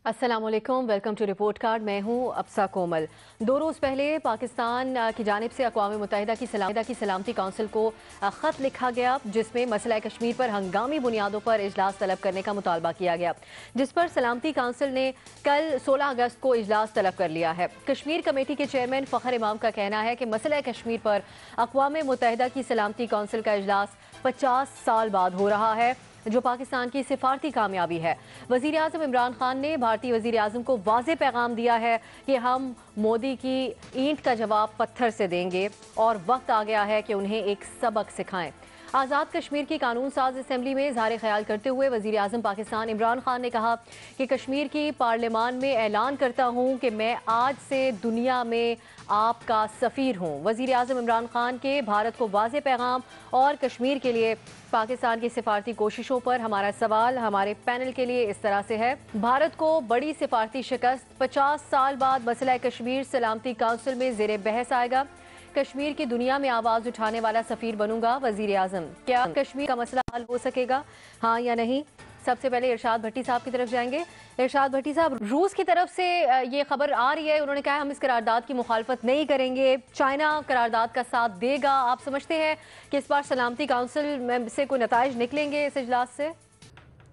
अस्सलाम वालेकुम, welcome to report card. मैं हूं अफसा कोमल। 2 रोज़ पहले पाकिस्तान की जानिब से अक़वाम मुत्तहिदा की सलामती कौंसिल को ख़त लिखा गया, जिसमें मसला कश्मीर पर हंगामी बुनियादों पर इजलास तलब करने का मुतालबा किया गया, जिस पर सलामती कौंसिल ने कल 16 अगस्त को इजलास तलब कर लिया है। कश्मीर कमेटी के चेयरमैन फ़खर इमाम का कहना है कि मसला कश्मीर पर अक़वाम मुत्तहिदा की सलामती कौंसिल का इजलास 50 साल बाद हो रहा है, जो पाकिस्तान की सिफारती कामयाबी है। वज़ीर आज़म इमरान खान ने भारतीय वज़ीर आज़म को वाज़ेह पैगाम दिया है कि हम मोदी की ईंट का जवाब पत्थर से देंगे और वक्त आ गया है कि उन्हें एक सबक सिखाएं। आज़ाद कश्मीर की कानून साज असम्बली में इज़हार ख्याल करते हुए वज़ीर आज़म पाकिस्तान इमरान खान ने कहा कि कश्मीर की पार्लियामान में ऐलान करता हूँ कि मैं आज से दुनिया में आपका सफ़ीर हूँ। वज़ीर आज़म इमरान खान के भारत को वाज़ेह पैगाम और कश्मीर के लिए पाकिस्तान की सिफारती कोशिशों पर हमारा सवाल हमारे पैनल के लिए इस तरह से है। भारत को बड़ी सिफारती शिकस्त, 50 साल बाद मसला कश्मीर सलामती काउंसिल में ज़ेरे बहस आएगा। कश्मीर की दुनिया में आवाज़ उठाने वाला सफ़ीर बनूंगा वज़ीर आज़म। क्या कश्मीर का मसला हल हो सकेगा, हाँ या नहीं? सबसे पहले इरशाद भट्टी साहब की तरफ जाएंगे। इरशाद भट्टी साहब, रूस की तरफ से ये खबर आ रही है, उन्होंने कहा हम इस करारदाद की मुखालफत नहीं करेंगे, चाइना करारदाद का साथ देगा। आप समझते हैं कि इस बार सलामती काउंसिल में से कोई नताइज निकलेंगे इस इजलास से?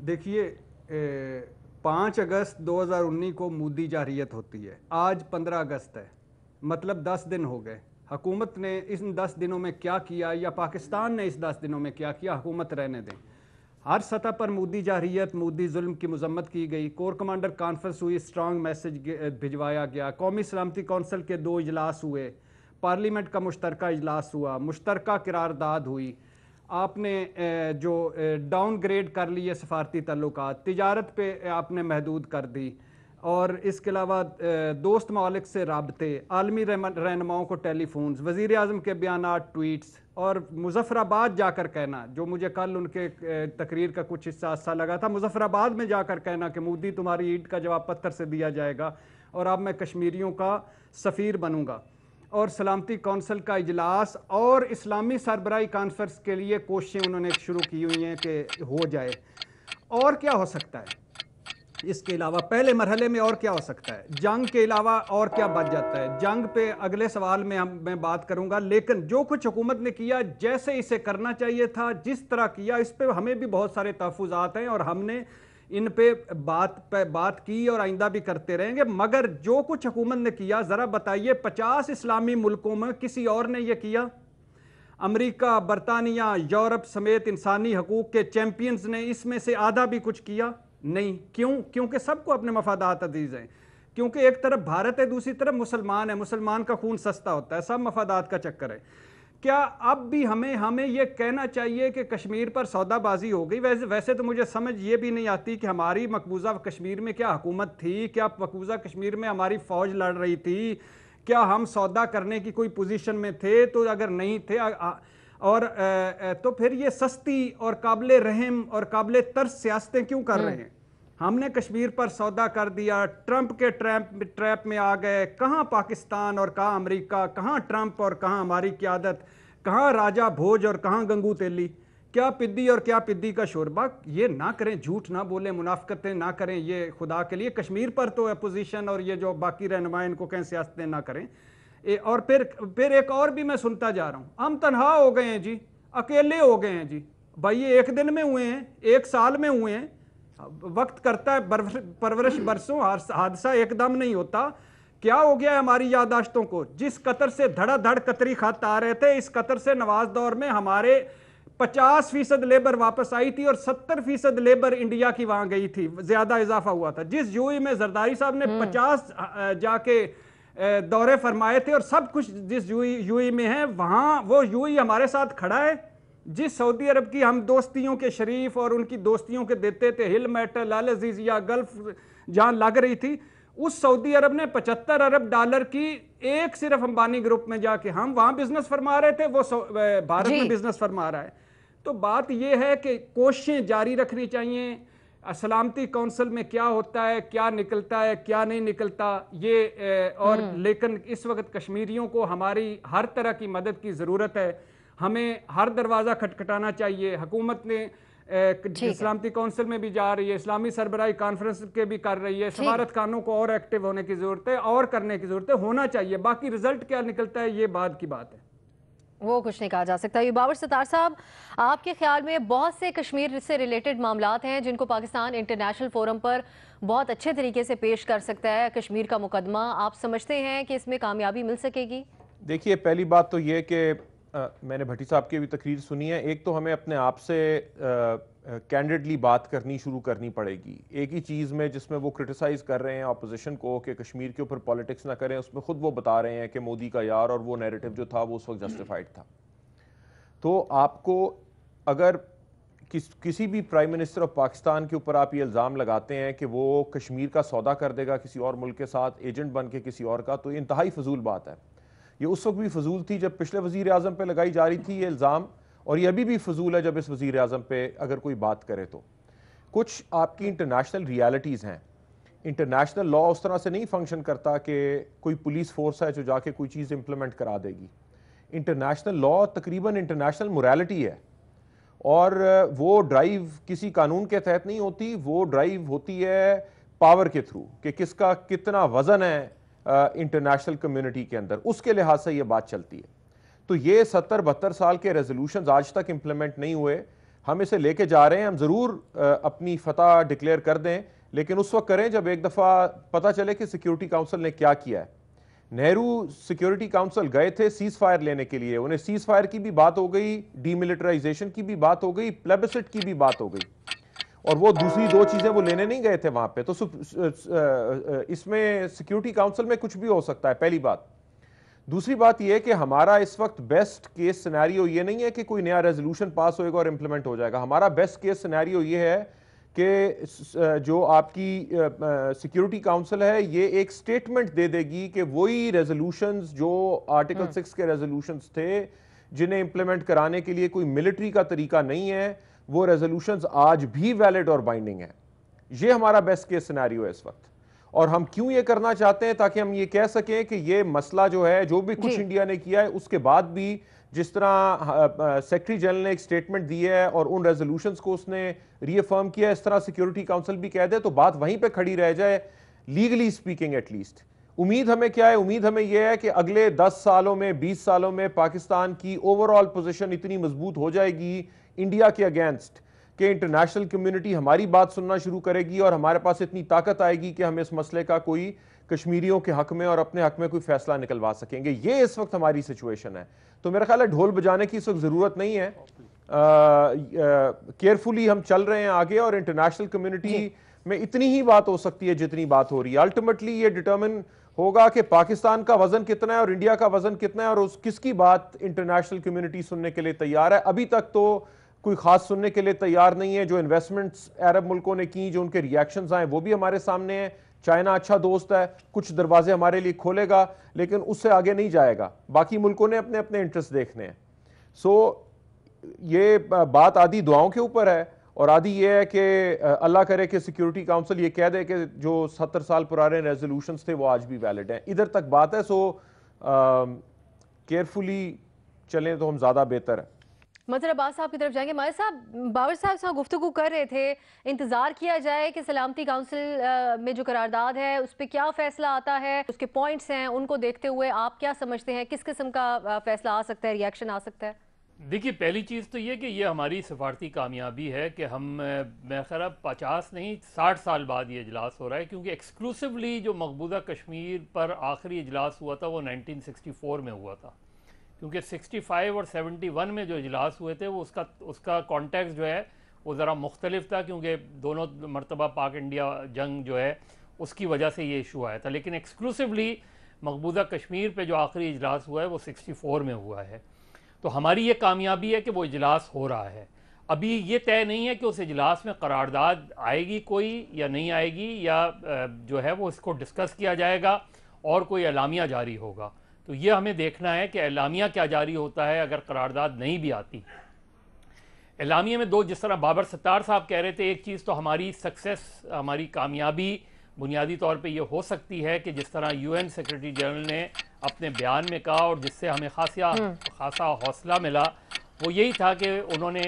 देखिए, 5 अगस्त 2019 को मोदी जाहिरियत होती है, आज 15 अगस्त है, मतलब 10 दिन हो गए। हुकूमत ने इन 10 दिनों में क्या किया या पाकिस्तान ने इस 10 दिनों में क्या किया, हुकूमत रहने दें। हर सतह पर मोदी जाहिरियत, मोदी जुल्म की मजम्मत की गई, कोर कमांडर कॉन्फ्रेंस हुई, स्ट्रांग मैसेज भिजवाया गया, कौमी सलामती कौंसिल के 2 इजलास हुए, पार्लियामेंट का मुश्तरका इजलास हुआ, मुश्तरका करारदाद हुई, आपने जो डाउनग्रेड कर लिए सफारती ताल्लुकात, तिजारत पे आपने महदूद कर दी, और इसके अलावा दोस्त ममालिक से राबते, आलमी रहनुमाओं को टेलीफोन्स, वज़ीर आज़म के बयानात, ट्वीट्स, और मुजफ्फराबाद जाकर कहना, जो मुझे कल उनके तकरीर का कुछ हिस्सा अच्छा लगा था, मुजफ्फराबाद में जाकर कहना कि मोदी तुम्हारी ईंट का जवाब पत्थर से दिया जाएगा और अब मैं कश्मीरियों का सफ़ीर बनूंगा। और सलामती कौंसिल का इजलास और इस्लामी सरबराही कॉन्फ्रेंस के लिए कोशिशें उन्होंने शुरू की हुई हैं कि हो जाए। और क्या हो सकता है इसके अलावा, पहले मरहले में और क्या हो सकता है, जंग के अलावा और क्या बच जाता है? जंग पे अगले सवाल में मैं बात करूंगा, लेकिन जो कुछ हुकूमत ने किया, जैसे इसे करना चाहिए था, जिस तरह किया, इस पे हमें भी बहुत सारे तहफ़्फ़ुज़ात हैं और हमने इन पे बात की और आइंदा भी करते रहेंगे। मगर जो कुछ हुकूमत ने किया, ज़रा बताइए, 50 इस्लामी मुल्कों में किसी और ने यह किया? अमेरिका, बरतानिया, यूरोप समेत इंसानी हकूक़ के चैंपियंस ने इसमें से आधा भी कुछ किया नहीं। क्यों? क्योंकि सबको अपने मफादात अजीज़ हैं, क्योंकि एक तरफ भारत है, दूसरी तरफ मुसलमान है, मुसलमान का खून सस्ता होता है, सब मफादात का चक्कर है। क्या अब भी हमें यह कहना चाहिए कि कश्मीर पर सौदाबाजी हो गई? वैसे तो मुझे समझ ये भी नहीं आती कि हमारी मकबूजा कश्मीर में क्या हुकूमत थी, क्या मकबूजा कश्मीर में हमारी फ़ौज लड़ रही थी, क्या हम सौदा करने की कोई पोजीशन में थे? तो अगर नहीं थे और तो फिर ये सस्ती और काबिल रहम और काबिल तर्स सियासतें क्यों कर रहे हैं? हमने कश्मीर पर सौदा कर दिया, ट्रंप के ट्रैप में आ गए। कहाँ पाकिस्तान और कहाँ अमेरिका, कहाँ ट्रंप और कहाँ हमारी क़यादत, कहाँ राजा भोज और कहाँ गंगू तेली, क्या पिद्दी और क्या पिद्दी का शोरबा। ये ना करें, झूठ ना बोलें, मुनाफिकतें ना करें, ये खुदा के लिए। कश्मीर पर तो अपोजिशन और ये जो बाकी रहनुमा इनको कहें सियासतें ना करें। और फिर एक और भी मैं सुनता जा रहा हूँ, हम तनहा हो गए हैं जी, अकेले हो गए हैं जी। भाई ये एक दिन में हुए हैं, एक साल में हुए हैं, वक्त करता है परवरिश बरसों, हादसा एकदम नहीं होता। क्या हो गया है हमारी यादाश्तों को? जिस कतर से धड़ाधड़ कतरी खत आ रहे थे, इस कतर से नवाज दौर में हमारे 50% लेबर वापस आई थी और 70% लेबर इंडिया की वहां गई थी, ज्यादा इजाफा हुआ था। जिस यूई में जरदारी साहब ने 50 जाके दौरे फरमाए थे और सब कुछ जिस यूई में है, वहां वो यूई हमारे साथ खड़ा है। जिस सऊदी अरब की हम दोस्तियों के शरीफ और उनकी दोस्तियों के देते थे, हिल मेटल, अल अजीजिया, गल्फ जहां लग रही थी, उस सऊदी अरब ने 75 अरब डॉलर की एक सिर्फ अंबानी ग्रुप में जाके हम वहां बिजनेस फरमा रहे थे, वो भारत में बिजनेस फरमा रहा है। तो बात यह है कि कोशिशें जारी रखनी चाहिए। सलामती कौंसिल में क्या होता है, क्या निकलता है, क्या नहीं निकलता, ये और लेकिन इस वक्त कश्मीरियों को हमारी हर तरह की मदद की ज़रूरत है। हमें हर दरवाज़ा खटखटाना चाहिए। हुकूमत ने सलामती कौंसिल में भी जा रही है, इस्लामी सरबराही कॉन्फ्रेंस के भी कर रही है, सफारत खानों को और एक्टिव होने की जरूरत है और करने की जरूरत है, होना चाहिए। बाकी रिजल्ट क्या निकलता है ये बाद की बात है, वो कुछ नहीं कहा जा सकता। ये बाबर सत्तार साहब, आपके ख्याल में बहुत से कश्मीर से रिलेटेड मामलात हैं जिनको पाकिस्तान इंटरनेशनल फोरम पर बहुत अच्छे तरीके से पेश कर सकता है। कश्मीर का मुकदमा, आप समझते हैं कि इसमें कामयाबी मिल सकेगी? देखिए, पहली बात तो ये कि मैंने भट्टी साहब की भी तकरीर सुनी है। एक तो हमें अपने आप से कैंडिडली बात करनी शुरू करनी पड़ेगी। एक ही चीज़ में जिसमें वो क्रिटिसाइज़ कर रहे हैं अपोजिशन को कि कश्मीर के ऊपर पॉलिटिक्स ना करें, उसमें ख़ुद वो बता रहे हैं कि मोदी का यार और वो नैरेटिव जो था वो उस वक्त जस्टिफाइड था। तो आपको अगर किसी भी प्राइम मिनिस्टर ऑफ पाकिस्तान के ऊपर आप ये इल्ज़ाम लगाते हैं कि वो कश्मीर का सौदा कर देगा किसी और मुल्क के साथ, एजेंट बन के किसी और का, तो ये इंतहाई फजूल बात है। ये उस वक्त भी फजूल थी जब पिछले वज़ीर आज़म पे लगाई जा रही थी ये इल्ज़ाम, और ये अभी भी फजूल है जब इस वज़ीर आज़म पे अगर कोई बात करे। तो कुछ आपकी इंटरनेशनल रियलिटीज़ हैं। इंटरनेशनल लॉ उस तरह से नहीं फंक्शन करता कि कोई पुलिस फोर्स है जो जाके कोई चीज़ इंप्लीमेंट करा देगी। इंटरनेशनल लॉ तकरीबन इंटरनेशनल मोरालिटी है, और वो ड्राइव किसी कानून के तहत नहीं होती, वो ड्राइव होती है पावर के थ्रू कि किसका कितना वजन है इंटरनेशनल कम्युनिटी के अंदर, उसके लिहाज से ये बात चलती है। तो ये 70-72 साल के रेजोल्यूशंस आज तक इंप्लीमेंट नहीं हुए। हम इसे लेके जा रहे हैं, हम ज़रूर अपनी फतह डिक्लेयर कर दें, लेकिन उस वक्त करें जब एक दफ़ा पता चले कि सिक्योरिटी काउंसिल ने क्या किया है। नेहरू सिक्योरिटी काउंसिल गए थे सीज फायर लेने के लिए, उन्हें सीज फायर की भी बात हो गई, डीमिलिटराइजेशन की भी बात हो गई, प्लेबिसिट की भी बात हो गई, और वो दूसरी दो चीजें वो लेने नहीं गए थे वहां पे। तो इसमें सिक्योरिटी काउंसिल में कुछ भी हो सकता है, पहली बात। दूसरी बात यह है कि हमारा इस वक्त बेस्ट केस सिनेरियो ये नहीं है कि कोई नया रेजोल्यूशन पास होएगा और इंप्लीमेंट हो जाएगा। हमारा बेस्ट केस सिनेरियो ये है कि जो आपकी सिक्योरिटी काउंसिल है ये एक स्टेटमेंट दे देगी कि वही रेजोल्यूशंस जो आर्टिकल 6 के रेजोल्यूशंस थे जिन्हें इंप्लीमेंट कराने के लिए कोई मिलिट्री का तरीका नहीं है, वो रेजोल्यूशंस आज भी वैलिड और बाइंडिंग है। ये हमारा बेस्ट केस सिनेरियो है इस वक्त। और हम क्यों ये करना चाहते हैं? ताकि हम ये कह सकें कि ये मसला जो है, जो भी कुछ इंडिया ने किया है उसके बाद भी, जिस तरह सेक्रेटरी जनरल ने एक स्टेटमेंट दी है और उन रेजोल्यूशंस को उसने रीअफर्म किया, इस तरह सिक्योरिटी काउंसिल भी कह दे तो बात वहीं पे खड़ी रह जाए, लीगली स्पीकिंग एटलीस्ट। उम्मीद हमें क्या है? उम्मीद हमें यह है कि अगले 10 सालों में, 20 सालों में पाकिस्तान की ओवरऑल पोजीशन इतनी मजबूत हो जाएगी इंडिया के अगेंस्ट कि इंटरनेशनल कम्युनिटी हमारी बात सुनना शुरू करेगी और हमारे पास इतनी ताकत आएगी कि हम इस मसले का कोई कश्मीरियों के हक में और अपने हक में कोई फैसला निकलवा सकेंगे। ये इस वक्त हमारी सिचुएशन है। तो मेरा ख्याल है ढोल बजाने की इस वक्त जरूरत नहीं है। केयरफुली हम चल रहे हैं आगे, और इंटरनेशनल कम्युनिटी में इतनी ही बात हो सकती है जितनी बात हो रही है। अल्टीमेटली ये डिटर्मिन होगा कि पाकिस्तान का वजन कितना है और इंडिया का वजन कितना है, और उस किसकी बात इंटरनेशनल कम्युनिटी सुनने के लिए तैयार है। अभी तक तो कोई खास सुनने के लिए तैयार नहीं है। जो इन्वेस्टमेंट्स अरब मुल्कों ने की, जो उनके रिएक्शंस आए, वो भी हमारे सामने है। चाइना अच्छा दोस्त है, कुछ दरवाजे हमारे लिए खोलेगा, लेकिन उससे आगे नहीं जाएगा। बाकी मुल्कों ने अपने अपने इंटरेस्ट देखने हैं। सो ये बात आधी दुआओं के ऊपर है, और आधी ये है कि अल्लाह करे कि सिक्योरिटी काउंसिल ये कह दे कि जो 70 साल पुराने रेजोल्यूशंस थे वो आज भी वैलिड हैं। इधर तक बात है। सो केयरफुली चलें तो हम ज़्यादा बेहतर है। मज़हर अब्बास साहब की तरफ जाएंगे। मायर साहब, बाबर साहब से गुफ्तगू कर रहे थे, इंतज़ार किया जाए कि सलामती काउंसिल में जो करारदाद है उस पर क्या फैसला आता है, उसके पॉइंट्स हैं, उनको देखते हुए आप क्या समझते हैं, किस किस्म का फैसला आ सकता है, रिएक्शन आ सकता है? देखिए, पहली चीज़ तो ये कि ये हमारी सफारती कामयाबी है कि हम मैं ख़ैर 50 नहीं 60 साल बाद ये इजलास हो रहा है, क्योंकि एक्सक्लूसिवली जो मकबूजा कश्मीर पर आखिरी इजलास हुआ था वो 1964 में हुआ था। क्योंकि 65 और 71 में जो इजलास हुए थे वो उसका कॉन्टेक्स्ट जो है वो ज़रा मुख्तलिफ था, क्योंकि दोनों मरतबा पाक इंडिया जंग जो है उसकी वजह से ये इशू आया था। लेकिन एक्सक्लूसिवली मकबूजा कश्मीर पे जो आखिरी इजलास हुआ है वो 64 में हुआ है। तो हमारी ये कामयाबी है कि वो इजलास हो रहा है। अभी ये तय नहीं है कि उस इजलास में करारदाद आएगी कोई या नहीं आएगी, या जो है वो इसको डिस्कस किया जाएगा और कोई एलामिया जारी होगा। तो ये हमें देखना है कि एलामिया क्या जारी होता है अगर करारदाद नहीं भी आती। एलामिया में दो, जिस तरह बाबर सत्तार साहब कह रहे थे, एक चीज़ तो हमारी सक्सेस, हमारी कामयाबी बुनियादी तौर पे ये हो सकती है कि जिस तरह UN सेक्रेटरी जनरल ने अपने बयान में कहा और जिससे हमें खासा हौसला मिला, वो यही था कि उन्होंने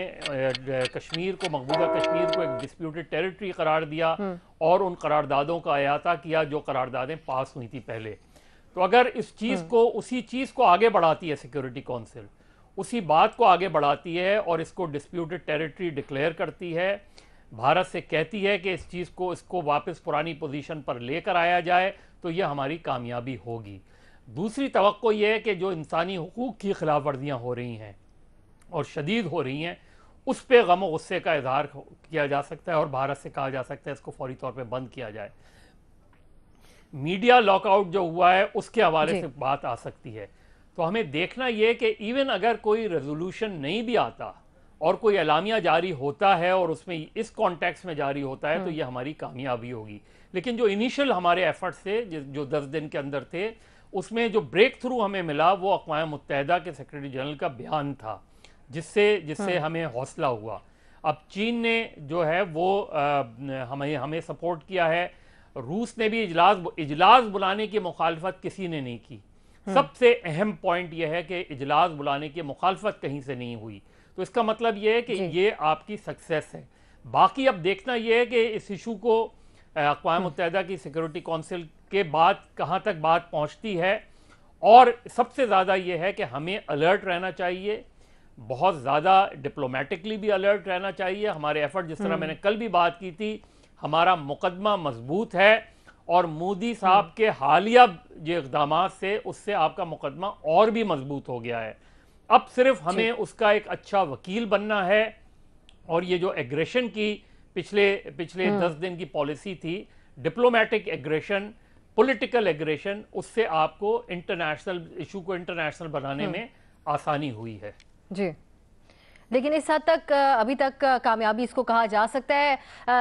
कश्मीर को, मकबूजा कश्मीर को एक डिस्प्यूटेड टेरिटरी करार दिया और उन करारदादों का अहाता किया जो करारदादें पास हुई थी पहले। तो अगर इस चीज़ को, उसी चीज़ को आगे बढ़ाती है सिक्योरिटी काउंसिल, उसी बात को आगे बढ़ाती है और इसको डिस्प्यूटेड टेरिटरी डिक्लेयर करती है, भारत से कहती है कि इस चीज़ को, इसको वापस पुरानी पोजीशन पर लेकर आया जाए, तो यह हमारी कामयाबी होगी। दूसरी तवक्को यह है कि जो इंसानी हुकूक की खिलाफ वर्जियाँ हो रही हैं और शदीद हो रही हैं, उस पर गम और गुस्से का इजहार किया जा सकता है और भारत से कहा जा सकता है इसको फौरी तौर पे बंद किया जाए। मीडिया लॉकआउट जो हुआ है उसके हवाले से बात आ सकती है। तो हमें देखना यह कि इवन अगर कोई रेजोल्यूशन नहीं भी आता और कोई एलामिया जारी होता है और उसमें इस कॉन्टेक्स्ट में जारी होता है, तो यह हमारी कामयाबी होगी। लेकिन जो इनिशियल हमारे एफर्ट्स थे, जो 10 दिन के अंदर थे, उसमें जो ब्रेक थ्रू हमें मिला वो अक़वाम मुत्तहिदा के सेक्रेटरी जनरल का बयान था, जिससे हमें हौसला हुआ। अब चीन ने जो है वो हमें सपोर्ट किया है। रूस ने भी इजलास बुलाने की मुखालफत किसी ने नहीं की। सबसे अहम पॉइंट यह है कि इजलास बुलाने की मुखालफत कहीं से नहीं हुई। तो इसका मतलब यह है कि ये आपकी सक्सेस है। बाकी अब देखना यह है कि इस इशू को अक़वाम मुत्तहिदा की सिक्योरिटी काउंसिल के बाद कहाँ तक बात पहुँचती है, और सबसे ज़्यादा यह है कि हमें अलर्ट रहना चाहिए, बहुत ज़्यादा डिप्लोमेटिकली भी अलर्ट रहना चाहिए। हमारे एफर्ट, जिस तरह मैंने कल भी बात की थी, हमारा मुकदमा मजबूत है और मोदी साहब के हालिया जो इक़दाम से उससे आपका मुकदमा और भी मजबूत हो गया है। अब सिर्फ हमें उसका एक अच्छा वकील बनना है, और ये जो एग्रेशन की पिछले 10 दिन की पॉलिसी थी, डिप्लोमेटिक एग्रेशन, पॉलिटिकल एग्रेशन, उससे आपको इंटरनेशनल इशू को इंटरनेशनल बनाने में आसानी हुई है। जी, लेकिन इस हद तक अभी तक कामयाबी इसको कहा जा सकता है।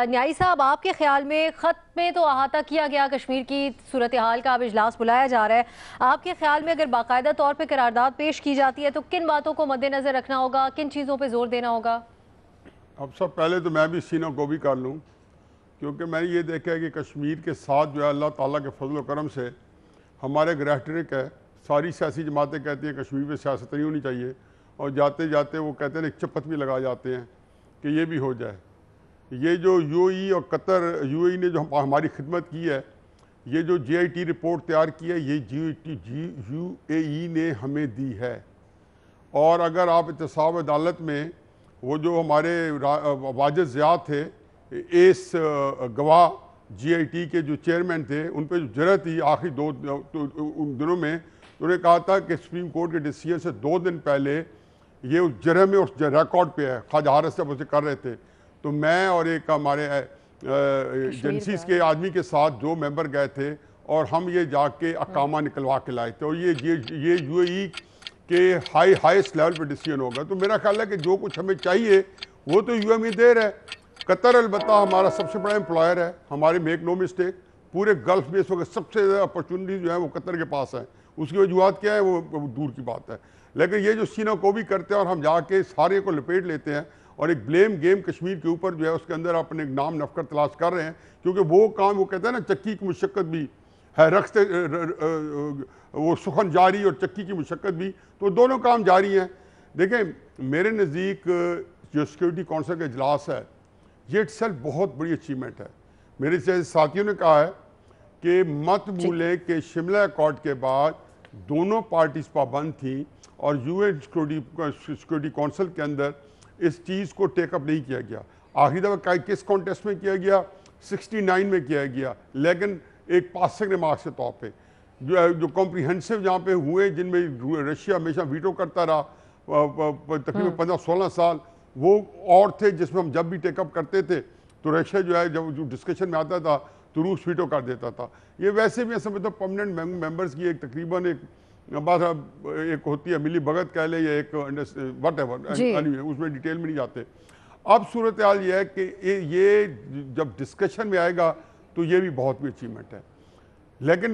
न्यायी साहब, आपके ख्याल में ख़त में तो अहाता किया गया कश्मीर की सूरत हाल का, अब इजलास बुलाया जा रहा है, आपके ख्याल में अगर बाकायदा तौर पे करारदाद पेश की जाती है तो किन बातों को मद्देनजर रखना होगा, किन चीज़ों पे जोर देना होगा? अब सब पहले तो मैं भी सीनों को भी कर लूँ, क्योंकि मैंने ये देखा है कि कश्मीर के साथ जो है अल्लाह ताला के फजल करम से हमारे एक रेटरिक है। सारी सियासी जमातें कहती हैं कश्मीर में सियासत नहीं होनी चाहिए, और जाते जाते वो कहते हैं एक चपत भी लगा जाते हैं कि ये भी हो जाए। ये जो यूएई और कतर, यूएई ने जो हमारी खिदमत की है, ये जो जीआईटी रिपोर्ट तैयार की है, ये यूएई ने हमें दी है। और अगर आप इत्तेसाब अदालत में वो जो हमारे वाजिद ज़िया थे, एस गवाह जीआईटी के जो चेयरमैन थे, उन पर जो जरत थी आखिरी उन दिनों में, उन्होंने कहा था कि सुप्रीम कोर्ट के डिसीजन से 2 दिन पहले ये उस जरह में उस रिकॉर्ड पे है। ख्वाजा हारिस साहब उसे कर रहे थे, तो मैं और एक हमारे एजेंसीज के आदमी के साथ 2 मेंबर गए थे और हम ये जाके अकामा निकलवा के लाए थे, और ये यूएई के हाईएस्ट लेवल पे डिसीजन होगा। तो मेरा ख्याल है कि जो कुछ हमें चाहिए वो तो यूएई दे रहा है। कतर अलबत्ता हमारा सबसे बड़ा एम्प्लॉयर है, हमारे मेक नो मिस्टेक, पूरे गल्फ में इस वक्त सबसे ज़्यादा अपॉर्चुनिटी जो है वो कतर के पास है। उसकी वजूहत क्या है वो दूर की बात है, लेकिन ये जो सीना को भी करते हैं और हम जाके सारे को लपेट लेते हैं और एक ब्लेम गेम कश्मीर के ऊपर जो है उसके अंदर अपने एक नाम नफकर तलाश कर रहे हैं, क्योंकि वो काम वो कहते हैं ना, चक्की की मुशक्क़त भी है, रख्त वो सुखन जारी और चक्की की मुशक्क़त भी, तो दोनों काम जारी हैं। देखें, मेरे नज़दीक जो सिक्योरिटी काउंसिल का इजलास है, ये इटसेल्फ बहुत बड़ी अचीवमेंट है। मेरे से साथियों ने कहा है कि मत भूलें कि शिमला अकॉर्ड के बाद दोनों पार्टीज पाबंद थी और यूएन सिक्योरिटी काउंसिल के अंदर इस चीज़ को टेकअप नहीं किया गया। आखिरी दफ़ा किस कॉन्टेस्ट में किया गया? 69 में किया गया, लेकिन एक पासिंग रिमार्क्स के तौर पे जो कॉम्प्रिहेंसिव जहाँ पे हुए, जिनमें रशिया हमेशा वीटो करता रहा तकरीबन 15-16 साल, वो और थे जिसमें हम जब भी टेकअप करते थे तो रशिया जो है जब जो डिस्कशन में आता था तो रूस वीटो कर देता था। ये वैसे भी ऐसा मतलब परमानेंट मेंबर्स की एक तकरीबन एक बात एक होती है, मिली भगत कह ले या एक वट एवर, उसमें डिटेल में नहीं जाते। अब सूरत हाल ये है कि ये जब डिस्कशन में आएगा तो ये भी बहुत भी अचीवमेंट है, लेकिन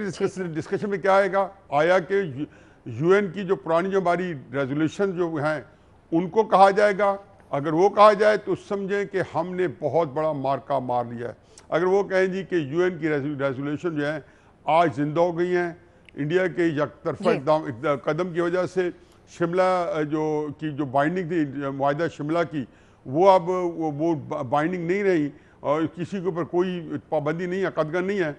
डिस्कशन में क्या आएगा? आया कि यूएन की जो पुरानी जो हमारी रेजोल्यूशन जो हैं उनको कहा जाएगा। अगर वो कहा जाए तो समझें कि हमने बहुत बड़ा मार्का मार लिया है। अगर वो कहें जी कि यूएन की रेजोल्यूशन जो है आज जिंदा हो गई हैं इंडिया के एक तरफा कदम की वजह से, शिमला जो बाइंडिंग थी मुआहदा शिमला की, वो अब वो बाइंडिंग नहीं रही और किसी के ऊपर कोई पाबंदी नहीं है, कदगन नहीं है।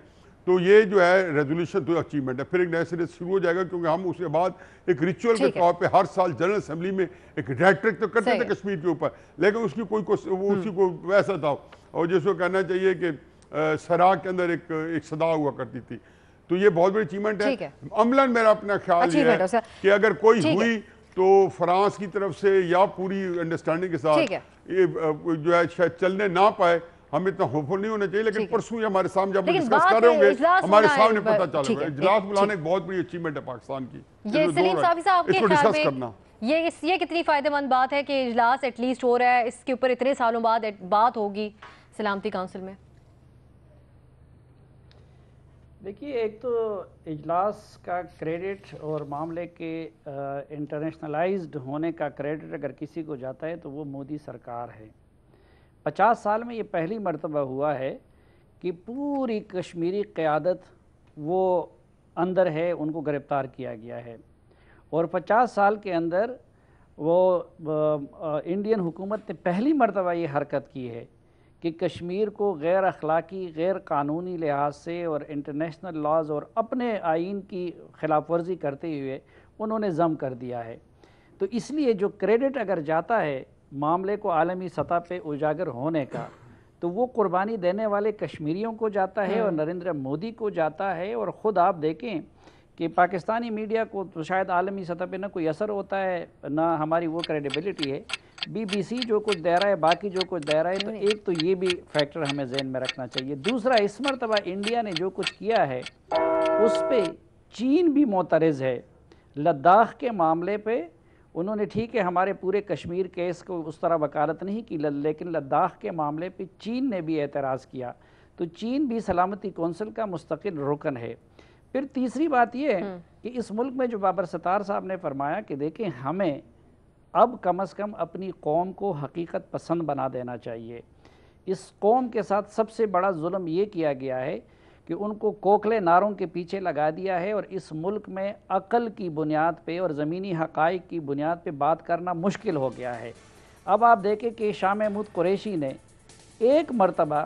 तो ये जो है रेजोल्यूशन तो अचीवमेंट है, फिर एक नया सिरे शुरू हो जाएगा, क्योंकि हम उसके बाद एक रिचुअल के तौर पे हर साल जनरल असेंबली में एक रेट्रिक तो करते थे कश्मीर के ऊपर, लेकिन उसकी उसी को वैसा था, और जिसको कहना चाहिए कि सराग के अंदर एक सदा हुआ करती थी। तो ये बहुत बड़ी अचीवमेंट है। अमलन मेरा अपना ख्याल ये है कि अगर कोई हुई तो फ्रांस की तरफ से या पूरी अंडरस्टैंडिंग के साथ ये जो है शायद चलने ना पाए, हम इतना होपफुल नहीं होना चाहिए, लेकिन परसों हमारे सामने जब डिस्कस कर रहे होंगे हमारे सामने पता चलेगा। इजलास बुलाने एक बहुत बड़ी अचीवमेंट है पाकिस्तान की। ये सलीम साहब साहब के ख्याल में करना ये कितनी फायदेमंद बात है कि इजलास एटलीस्ट हो रहा है, इसके ऊपर इतने सालों बाद बात होगी सलामती काउंसिल में? देखिए, एक तो इजलास का क्रेडिट और मामले के इंटरनेशनलाइज्ड होने का क्रेडिट अगर किसी को जाता है तो वो मोदी सरकार है। 50 साल में ये पहली मर्तबा हुआ है कि पूरी कश्मीरी क़यादत वो अंदर है, उनको गिरफ़्तार किया गया है। और 50 साल के अंदर वो इंडियन हुकूमत ने पहली मर्तबा ये हरकत की है कि कश्मीर को गैर अखलाकी, गैर कानूनी लिहाज से और इंटरनेशनल लॉज और अपने आइन की खिलाफ वर्जी करते हुए उन्होंने ज़म कर दिया है। तो इसलिए जो क्रेडिट अगर जाता है मामले को आलमी सतह पे उजागर होने का, तो वो कुर्बानी देने वाले कश्मीरियों को जाता है और नरेंद्र मोदी को जाता है। और ख़ुद आप देखें कि पाकिस्तानी मीडिया को तो शायद आलमी सतह पे ना कोई असर होता है, ना हमारी वो क्रेडिबिलिटी है। BBC जो कुछ दे रहा है, बाकी जो कुछ दे रहा है, तो एक तो ये भी फैक्टर हमें ज़हन में रखना चाहिए। दूसरा, इस मरतबा इंडिया ने जो कुछ किया है उस पर चीन भी मोतरज़ है। लद्दाख के मामले पे उन्होंने, ठीक है, हमारे पूरे कश्मीर केस को उस तरह वकालत नहीं की, लेकिन लद्दाख के मामले पे चीन ने भी एतराज़ किया। तो चीन भी सलामती कौंसिल का मुस्तकिल रुकन है। फिर तीसरी बात यह है कि इस मुल्क में जो बाबर सत्तार साहब ने फरमाया कि देखें, हमें अब कम से कम अपनी कौम को हकीकत पसंद बना देना चाहिए। इस कौम के साथ सबसे बड़ा जुल्म ये किया गया है कि उनको कोखले नारों के पीछे लगा दिया है और इस मुल्क में अक़ल की बुनियाद पे और ज़मीनी हक़ाइक़ की बुनियाद पे बात करना मुश्किल हो गया है। अब आप देखें कि शाह महमूद कुरैशी ने एक मरतबा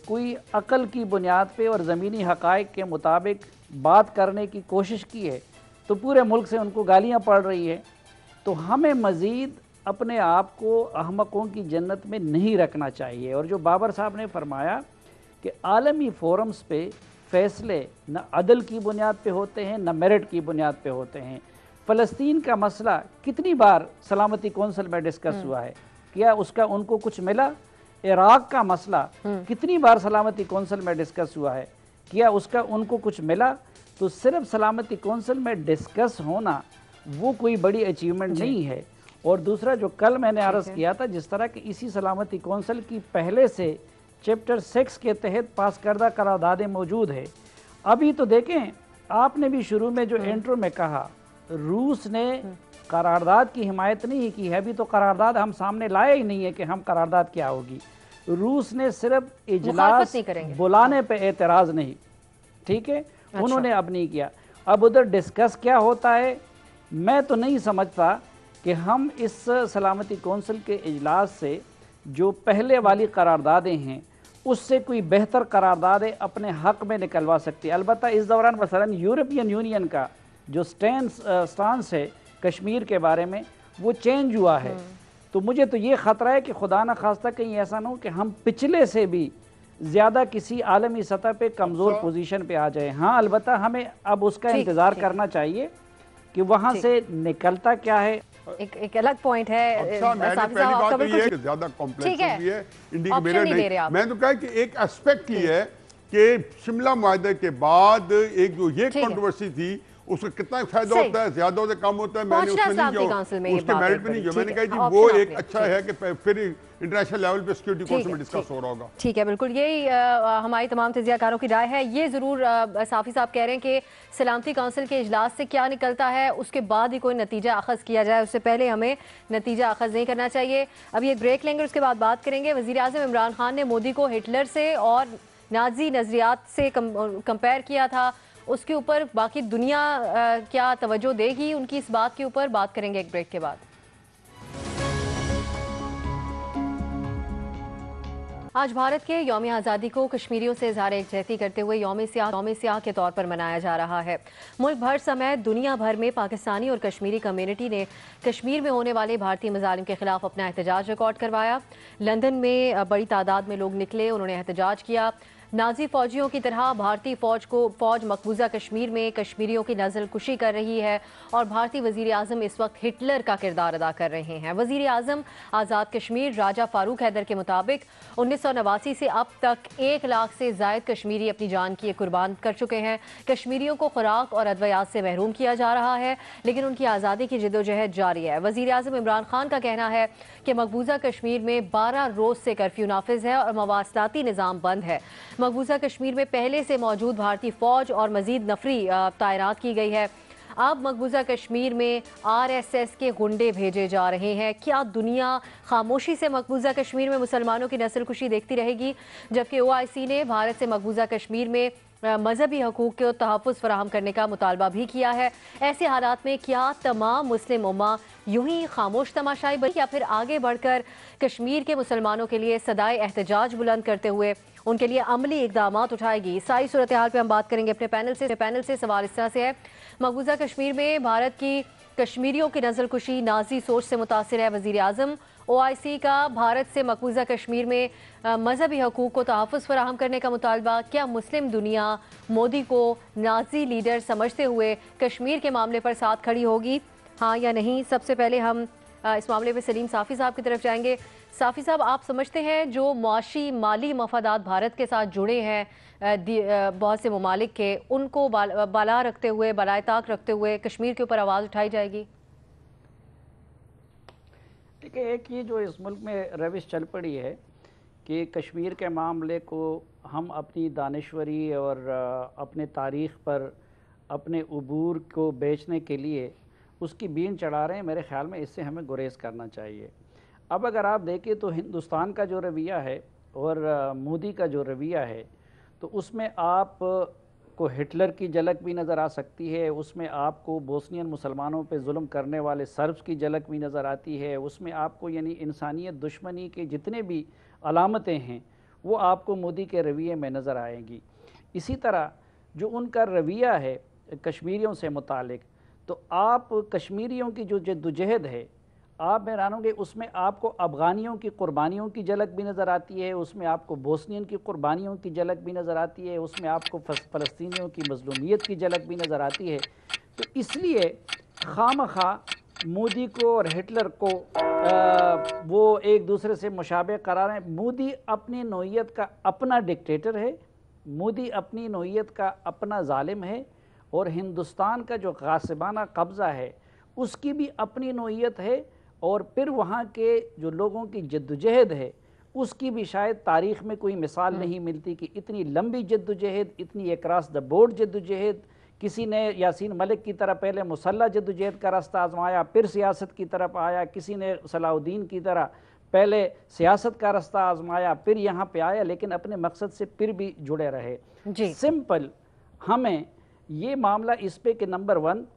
कोई अक़ल की बुनियाद पे और ज़मीनी हक़ाइक़ के मुताबिक बात करने की कोशिश की है तो पूरे मुल्क से उनको गालियाँ पड़ रही है। तो हमें मज़ीद अपने आप को अहमकों की जन्नत में नहीं रखना चाहिए। और जो बाबर साहब ने फरमाया कि आलमी फोरम्स पे फ़ैसले न अदल की बुनियाद पे होते हैं, न मेरिट की बुनियाद पे होते हैं। फ़लस्तीन का मसला कितनी बार सलामती कौंसिल में डिस्कस हुआ है, क्या उसका उनको कुछ मिला? इराक़ का मसला कितनी बार सलामती कौंसिल में डिस्कस हुआ है, क्या उसका उनको कुछ मिला? तो सिर्फ सलामती कौंसिल में डिस्कस होना वो कोई बड़ी अचीवमेंट नहीं है। और दूसरा, जो कल मैंने अर्ज़ किया था, जिस तरह कि इसी सलामती कौंसिल की पहले से चैप्टर 6 के तहत पास करदा करारदादें मौजूद है। अभी तो देखें, आपने भी शुरू में जो इंट्रो में कहा, रूस ने करारदाद की हिमायत नहीं की है। अभी तो करारदाद हम सामने लाया ही नहीं है कि हम करारदाद क्या होगी। रूस ने सिर्फ इजलास बुलाने पे एतराज़ नहीं, ठीक है, उन्होंने अब नहीं किया। अब उधर डिस्कस क्या होता है, मैं तो नहीं समझता कि हम इस सलामती कौंसिल के इजलास से जो पहले वाली करारदादें हैं उससे कोई बेहतर करारदादें अपने हक़ में निकलवा सकती है। अलबत्ता इस दौरान मसलन यूरोपियन यूनियन का जो स्टांस है कश्मीर के बारे में वो चेंज हुआ है। तो मुझे तो ये ख़तरा है कि खुदा न खास्ता कहीं ऐसा ना हो कि हम पिछले से भी ज़्यादा किसी आलमी सतह पे कमज़ोर पोजीशन पे आ जाए। हाँ, अलबत्ता हमें अब उसका इंतज़ार करना चाहिए कि वहाँ से निकलता क्या है। एक अलग पॉइंट है। ज्यादा कॉम्प्लेक्स है इंडिया के मेरे नहीं। मैं तो कहा कि एक एस्पेक्ट ये है कि शिमला मुआहदे के बाद एक जो ये कंट्रोवर्सी थी उसका कितना फायदा होता है, ज्यादा होता है, कम होता है, मैंने उसमें नहीं किया, उसके मेरिट पे नहीं किया। मैंने कहा जी वो एक अच्छा है कि फिर इंटरनेशनल लेवल पे सिक्योरिटी काउंसिल में डिस्कस हो रहा होगा। ठीक है, बिल्कुल यही हमारी तमाम तजियाकारों की राय है। ये ज़रूर साफ़ी साहब कह रहे हैं कि सलामती काउंसिल के इजलास से क्या निकलता है उसके बाद ही कोई नतीजा अखज़ किया जाए, उससे पहले हमें नतीजा अखज़ नहीं करना चाहिए। अभी एक ब्रेक लेंगे, उसके बाद बात करेंगे। वज़ीर आज़म इमरान खान ने मोदी को हिटलर से और नाज़ी नज़रियात से कंपेयर किया था उसके ऊपर बाकी दुनिया क्या तवज्जो देगी उनकी इस बात के ऊपर, बात करेंगे एक ब्रेक के बाद। आज भारत के यौम आज़ादी को कश्मीरियों से इज़हार यकजहती करते हुए यौम सियाह के तौर पर मनाया जा रहा है। मुल्क भर समेत दुनिया भर में पाकिस्तानी और कश्मीरी कम्युनिटी ने कश्मीर में होने वाले भारतीय मज़ालिम के खिलाफ अपना एहतजाज रिकॉर्ड करवाया। लंदन में बड़ी तादाद में लोग निकले, उन्होंने एहतजाज किया। नाजी फौजियों की तरह भारतीय फौज मकबूजा कश्मीर में कश्मीरियों की नस्ल कुशी कर रही है और भारतीय वज़ीर आज़म इस वक्त हिटलर का किरदार अदा कर रहे हैं। वज़ीर आज़म आज़ाद कश्मीर राजा फारूक हैदर के मुताबिक 1989 से अब तक 1 लाख से ज़ायद कश्मीरी अपनी जान की कुर्बान कर चुके हैं। कश्मीरियों को खुराक और अद्वियात से महरूम किया जा रहा है, लेकिन उनकी आज़ादी की जद्दोजहद जारी है। वज़ीर आज़म इमरान खान का कहना है कि मकबूजा कश्मीर में 12 रोज़ से कर्फ्यू नाफिज है और मवासलाती निज़ाम बंद है। मकबूजा कश्मीर में पहले से मौजूद भारतीय फौज और मजीद नफरी तैनात की गई है। अब मकबूजा कश्मीर में RSS के गुंडे भेजे जा रहे हैं। क्या दुनिया खामोशी से मकबूजा कश्मीर में मुसलमानों की नस्ल कुशी देखती रहेगी? जबकि OIC ने भारत से मकबूजा कश्मीर में मजहबी हकूक़ को तहफ़्फ़ुज़ फराहम करने का मुतालबा भी किया है। ऐसे हालात में क्या तमाम मुस्लिम उम्मा यूं ही खामोश तमाशाई बनी या फिर आगे बढ़कर कश्मीर के मुसलमानों के लिए सदाए एहतजाज बुलंद करते हुए उनके लिए अमली इकदाम उठाएगी? सारी सूरत हाल पर हम बात करेंगे अपने पैनल से। सवाल इस तरह से है, मकबूजा कश्मीर में भारत की कश्मीरियों की नस्ल कुशी नाजी सोच से मुतासिर है। वज़ीर आज़म OIC का भारत से मकबूजा कश्मीर में मजहबी हकूक़ को तहफ़्फ़ुज़ फराहम करने का मुतालबा। क्या मुस्लिम दुनिया मोदी को नाजी लीडर समझते हुए कश्मीर के मामले पर साथ खड़ी होगी, हाँ या नहीं? सबसे पहले हम इस मामले में सलीम साफ़ी साहब की तरफ जाएंगे। साफ़ी साहब, आप समझते हैं जो मुआशी माली मफादात भारत के साथ जुड़े हैं बहुत से ममालिक के, उनको बाला रखते हुए, बालाए ताक रखते हुए कश्मीर के ऊपर आवाज़ उठाई जाएगी? देखिए, एक ये जो इस मुल्क में रविश चल पड़ी है कि कश्मीर के मामले को हम अपनी दानिश्वरी और अपने तारीख़ पर अपने अबूर को बेचने के लिए उसकी बीन चढ़ा रहे हैं। मेरे ख़्याल में इससे हमें गुरेज़ करना चाहिए। अब अगर आप देखें तो हिंदुस्तान का जो रवैया है और मोदी का जो रवैया है, तो उसमें आप को हिटलर की झलक भी नज़र आ सकती है, उसमें आपको बोस्नियन मुसलमानों पे जुल्म करने वाले सर्ब्स की झलक भी नज़र आती है, उसमें आपको यानी इंसानियत दुश्मनी के जितने भी अलामतें हैं वो आपको मोदी के रवैये में नज़र आएंगी। इसी तरह जो उनका रवैया है कश्मीरियों से मुतालिक, तो आप कश्मीरियों की जो जद्दोजहद है आप हैरानोगे, उसमें आपको अफ़गानियों की कुर्बानियों की झलक भी नज़र आती है, उसमें आपको बोस्नियन की कुर्बानियों की झलक भी नज़र आती है, उसमें आपको फ़लस्तीनियों की मज़लूमियत की झलक भी नज़र आती है। तो इसलिए खामखा मोदी को और हिटलर को वो एक दूसरे से मुशाबे करार हैं। मोदी अपनी नौइयत का अपना डिक्टेटर है, मोदी अपनी नौइयत का अपना ज़ालिम है, और हिंदुस्तान का जो गासिबाना कब्ज़ा है उसकी भी अपनी नौइयत है, और फिर वहाँ के जो लोगों की जद्दोजहद है उसकी भी शायद तारीख़ में कोई मिसाल नहीं मिलती कि इतनी लंबी जद्दोजहद, इतनी अक्रॉस द बोर्ड जद्दोजहद। किसी ने यासीन मलिक की तरह पहले मुसल्लह जद्दोजहद का रास्ता आजमाया, फिर सियासत की तरफ आया, किसी ने सलाहुद्दीन की तरह पहले सियासत का रास्ता आजमाया, फिर यहाँ पे आया, लेकिन अपने मकसद से फिर भी जुड़े रहे। जी सिंपल हमें ये मामला इस पे कि नंबर 1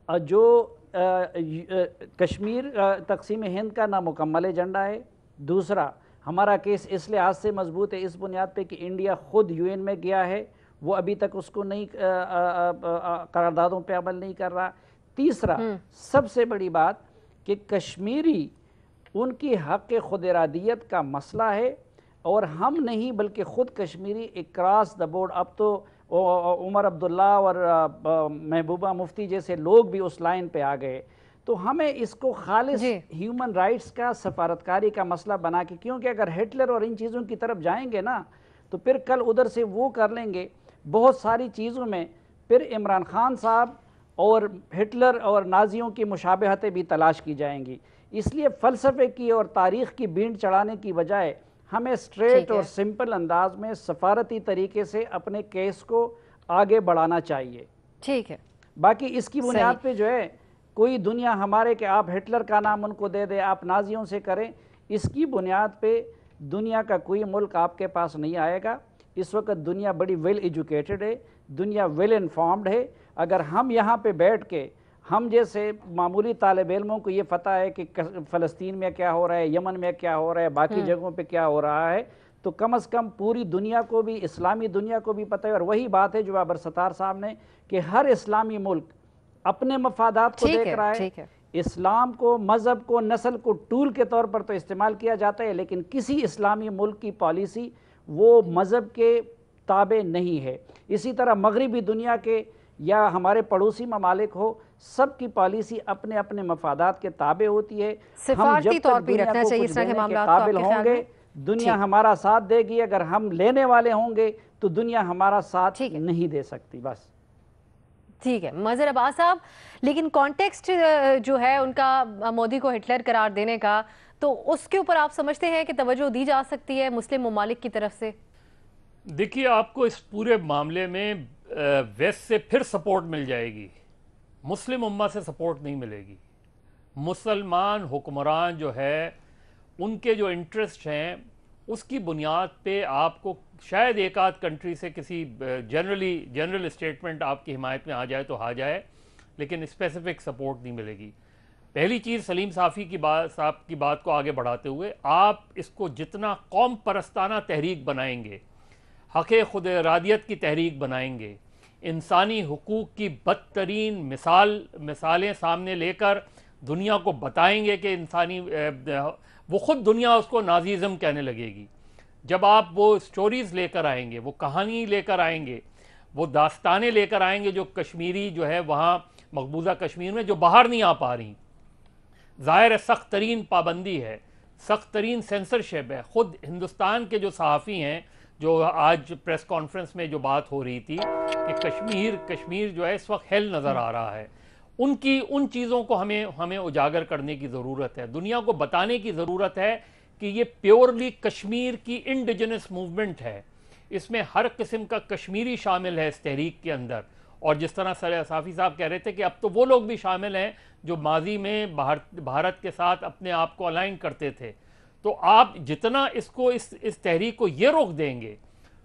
जो कश्मीर तकसीम हिंद का नामुकम्मल एजेंडा है, दूसरा हमारा केस इस लिहाज से मजबूत है इस बुनियाद पे कि इंडिया खुद UN में गया है, वो अभी तक उसको नहीं करारदादों पे अमल नहीं कर रहा, तीसरा सबसे बड़ी बात कि कश्मीरी उनकी हक़ खुद इरादियत का मसला है, और हम नहीं बल्कि ख़ुद कश्मीरी अक्रॉस द बोर्ड, अब तो उमर अब्दुल्ला और महबूबा मुफ्ती जैसे लोग भी उस लाइन पे आ गए। तो हमें इसको खालिस ह्यूमन राइट्स का सफारतकारी का मसला बना के, क्योंकि अगर हिटलर और इन चीज़ों की तरफ जाएंगे ना तो फिर कल उधर से वो कर लेंगे बहुत सारी चीज़ों में, फिर इमरान खान साहब और हिटलर और नाजियों की मुशाबहतें भी तलाश की जाएंगी। इसलिए फ़लसफ़े की और तारीख़ की बींड चढ़ाने की बजाय हमें स्ट्रेट और सिंपल अंदाज में सफारती तरीके से अपने केस को आगे बढ़ाना चाहिए। ठीक है, बाकी इसकी बुनियाद पे जो है कोई दुनिया हमारे कि आप हिटलर का नाम उनको दे दे, आप नाजियों से करें, इसकी बुनियाद पे दुनिया का कोई मुल्क आपके पास नहीं आएगा, इस वक्त दुनिया बड़ी वेल एजुकेटेड है, दुनिया वेल इन्फॉर्म्ड है। अगर हम यहाँ पे बैठ के हम जैसे मामूली तालिब इल्मों को ये पता है कि फ़लस्तीन में क्या हो रहा है, यमन में क्या हो रहा है, बाकी जगहों पे क्या हो रहा है, तो कम से कम पूरी दुनिया को भी, इस्लामी दुनिया को भी पता है। और वही बात है जो बाबर सत्तार साहब ने, कि हर इस्लामी मुल्क अपने मफादात को देख रहा है। इस्लाम को, मज़हब को, नस्ल को टूल के तौर पर तो इस्तेमाल किया जाता है, लेकिन किसी इस्लामी मुल्क की पॉलिसी वो मज़हब के ताबे नहीं है। इसी तरह मगरबी दुनिया के या हमारे पड़ोसी ममालिक हो, सबकी पॉलिसी अपने अपने मफादात के ताबे होती है। हम जब तक दुनिया को कुछ देने के काबिल होंगे, दुनिया हमारा साथ देगी। अगर हम लेने वाले होंगे तो दुनिया हमारा साथ नहीं दे सकती। बस ठीक है मज़हर अब्बास साहब, लेकिन कॉन्टेक्स्ट जो है उनका मोदी को हिटलर करार देने का, तो उसके ऊपर आप समझते हैं कि तवज्जो दी जा सकती है मुस्लिम ममालिक की तरफ से? देखिए, आपको इस पूरे मामले में वेस्ट से फिर सपोर्ट मिल जाएगी, मुस्लिम उम्मा से सपोर्ट नहीं मिलेगी। मुसलमान हुक्मरान जो है, उनके जो इंटरेस्ट हैं उसकी बुनियाद पे आपको शायद एक आध कंट्री से किसी जनरल स्टेटमेंट आपकी हिमायत में आ जाए तो आ जाए, लेकिन स्पेसिफिक सपोर्ट नहीं मिलेगी। पहली चीज़, सलीम साफ़ी की बात को आगे बढ़ाते हुए, आप इसको जितना कौम परस्ताना तहरीक बनाएंगे, हक़ खुद इरादियत की तहरीक बनाएंगे, इंसानी हुकूक की बदतरीन मिसालें सामने लेकर दुनिया को बताएंगे कि इंसानी, वो ख़ुद दुनिया उसको नाज़िज़म कहने लगेगी। जब आप वो स्टोरीज़ लेकर आएंगे, वो कहानी लेकर आएंगे, वो दास्तानें लेकर आएंगे जो कश्मीरी जो है वहाँ मकबूजा कश्मीर में जो बाहर नहीं आ पा रही, ज़ाहिर है सख्त तरीन पाबंदी है, सख्त तरीन सेंसरशिप है। ख़ुद हिंदुस्तान के जो सहाफ़ी हैं, जो आज प्रेस कॉन्फ्रेंस में जो बात हो रही थी कि कश्मीर जो है इस वक्त हेल नज़र आ रहा है, उन चीज़ों को हमें उजागर करने की ज़रूरत है। दुनिया को बताने की ज़रूरत है कि ये प्योरली कश्मीर की इंडिजिनस मूवमेंट है, इसमें हर किस्म का कश्मीरी शामिल है इस तहरीक के अंदर। और जिस तरह साफ़ी साहब कह रहे थे कि अब तो वो लोग भी शामिल हैं जो माजी में भारत के साथ अपने आप को अलाइन करते थे। तो आप जितना इसको इस तहरीक को ये रोक देंगे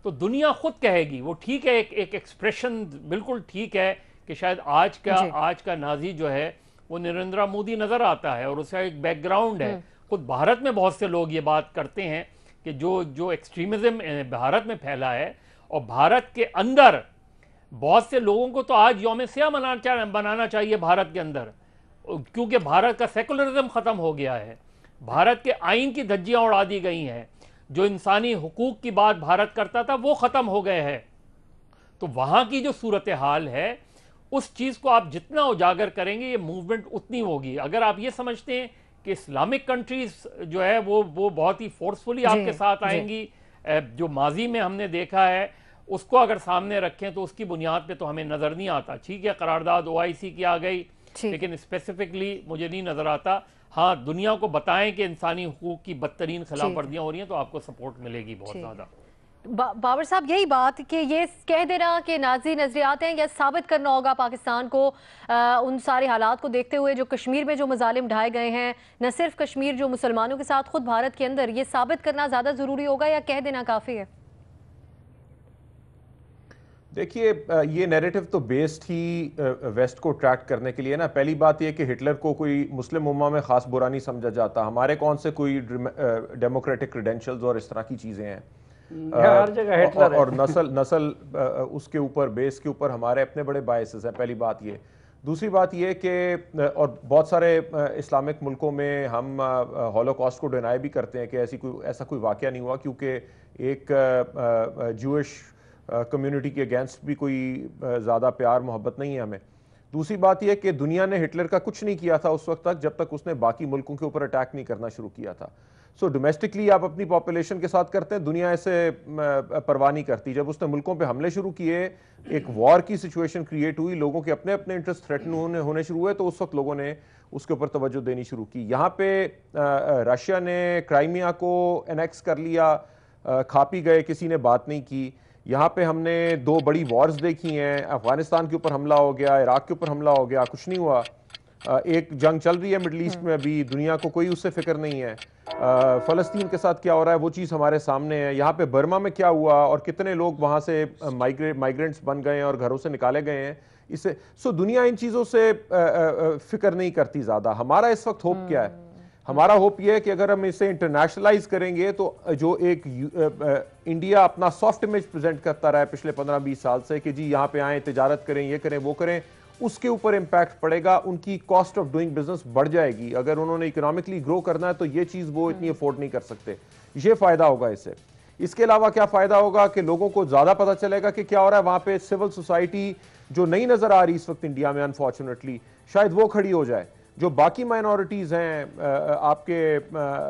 तो दुनिया खुद कहेगी। वो ठीक है, एक एक्सप्रेशन बिल्कुल ठीक है कि शायद आज का नाजी जो है वो नरेंद्र मोदी नज़र आता है और उसका एक बैकग्राउंड है। खुद भारत में बहुत से लोग ये बात करते हैं कि जो एक्सट्रीमिज़म भारत में फैला है, और भारत के अंदर बहुत से लोगों को तो आज यौम सियाह बनाना चाहिए भारत के अंदर, क्योंकि भारत का सेकुलरिज्म ख़त्म हो गया है, भारत के आइन की धज्जियाँ उड़ा दी गई हैं, जो इंसानी हुकूक की बात भारत करता था वो ख़त्म हो गए हैं। तो वहाँ की जो सूरत हाल है, उस चीज़ को आप जितना उजागर करेंगे ये मूवमेंट उतनी होगी। अगर आप ये समझते हैं कि इस्लामिक कंट्रीज जो है वो बहुत ही फोर्सफुली आपके साथ आएंगी, जो माजी में हमने देखा है उसको अगर सामने रखें तो उसकी बुनियाद पे तो हमें नज़र नहीं आता। ठीक है, करारदाद OIC की आ गई, लेकिन स्पेसिफिकली मुझे नहीं नज़र आता। हाँ, दुनिया को बताएं कि इंसानी हुकूक की बदतरीन खिलाफ वर्जियाँ हो रही हैं तो आपको सपोर्ट मिलेगी बहुत ज़्यादा। बाबर साहब, यही बात कि ये कह देना कि नाजी नजरियात हैं, या साबित करना होगा पाकिस्तान को उन सारे हालात को देखते हुए जो कश्मीर में जो मजालिम ढाए गए हैं, न सिर्फ कश्मीर जो मुसलमानों के साथ खुद भारत के अंदर, ये साबित करना ज़्यादा ज़रूरी होगा या कह देना काफ़ी है? देखिए, ये नैरेटिव तो बेस्ड ही वेस्ट को अट्रैक्ट करने के लिए ना। पहली बात ये कि हिटलर को कोई मुस्लिम उम्मा में ख़ास बुरा नहीं समझा जाता, हमारे कौन से कोई डेमोक्रेटिक क्रेडेंशियल्स और इस तरह की चीज़ें हैं। हर जगह हिटलर और नस्ल उसके ऊपर, बेस के ऊपर हमारे अपने बड़े बायसेस हैं। पहली बात ये। दूसरी बात ये कि और बहुत सारे इस्लामिक मुल्कों में हम हॉलोकॉस्ट को डिनाई भी करते हैं कि ऐसा कोई वाक़या नहीं हुआ, क्योंकि एक जूइश कम्युनिटी के अगेंस्ट भी कोई ज़्यादा प्यार मोहब्बत नहीं है हमें। दूसरी बात यह कि दुनिया ने हिटलर का कुछ नहीं किया था उस वक्त तक जब तक उसने बाकी मुल्कों के ऊपर अटैक नहीं करना शुरू किया था। सो डोमेस्टिकली आप अपनी पॉपुलेशन के साथ करते हैं, दुनिया ऐसे परवाह नहीं करती। जब उसने मुल्कों पे हमले शुरू किए, एक वॉर की सिचुएशन क्रिएट हुई, लोगों के अपने अपने इंटरेस्ट थ्रेटन होने शुरू हुए, तो उस वक्त लोगों ने उसके ऊपर तवज्जो देनी शुरू की। यहाँ पे रशिया ने क्राइमिया को एनेक्स कर लिया, खा पी गए, किसी ने बात नहीं की। यहाँ पे हमने 2 बड़ी वॉर्स देखी हैं, अफगानिस्तान के ऊपर हमला हो गया, इराक के ऊपर हमला हो गया, कुछ नहीं हुआ। एक जंग चल रही है मिडल ईस्ट में, अभी दुनिया को कोई उससे फिक्र नहीं है। फ़लस्तीन के साथ क्या हो रहा है वो चीज़ हमारे सामने है। यहाँ पे बर्मा में क्या हुआ और कितने लोग वहाँ से माइग्रेंट्स बन गए हैं और घरों से निकाले गए हैं, इससे दुनिया इन चीज़ों से फिक्र नहीं करती ज़्यादा। हमारा इस वक्त होप क्या है? हमारा होप ये है कि अगर हम इसे इंटरनेशनलाइज करेंगे तो जो एक इंडिया अपना सॉफ्ट इमेज प्रेजेंट करता रहा है पिछले 15-20 साल से कि जी यहाँ पे आए, तिजारत करें, ये करें, वो करें, उसके ऊपर इम्पैक्ट पड़ेगा। उनकी कॉस्ट ऑफ डूइंग बिजनेस बढ़ जाएगी। अगर उन्होंने इकोनॉमिकली ग्रो करना है तो ये चीज़ वो इतनी अफोर्ड नहीं कर सकते। ये फ़ायदा होगा इससे। इसके अलावा क्या फ़ायदा होगा कि लोगों को ज़्यादा पता चलेगा कि क्या हो रहा है वहाँ पे। सिविल सोसाइटी जो नहीं नज़र आ रही इस वक्त इंडिया में अनफॉर्चुनेटली, शायद वो खड़ी हो जाए। जो बाकी माइनॉरिटीज़ हैं, आपके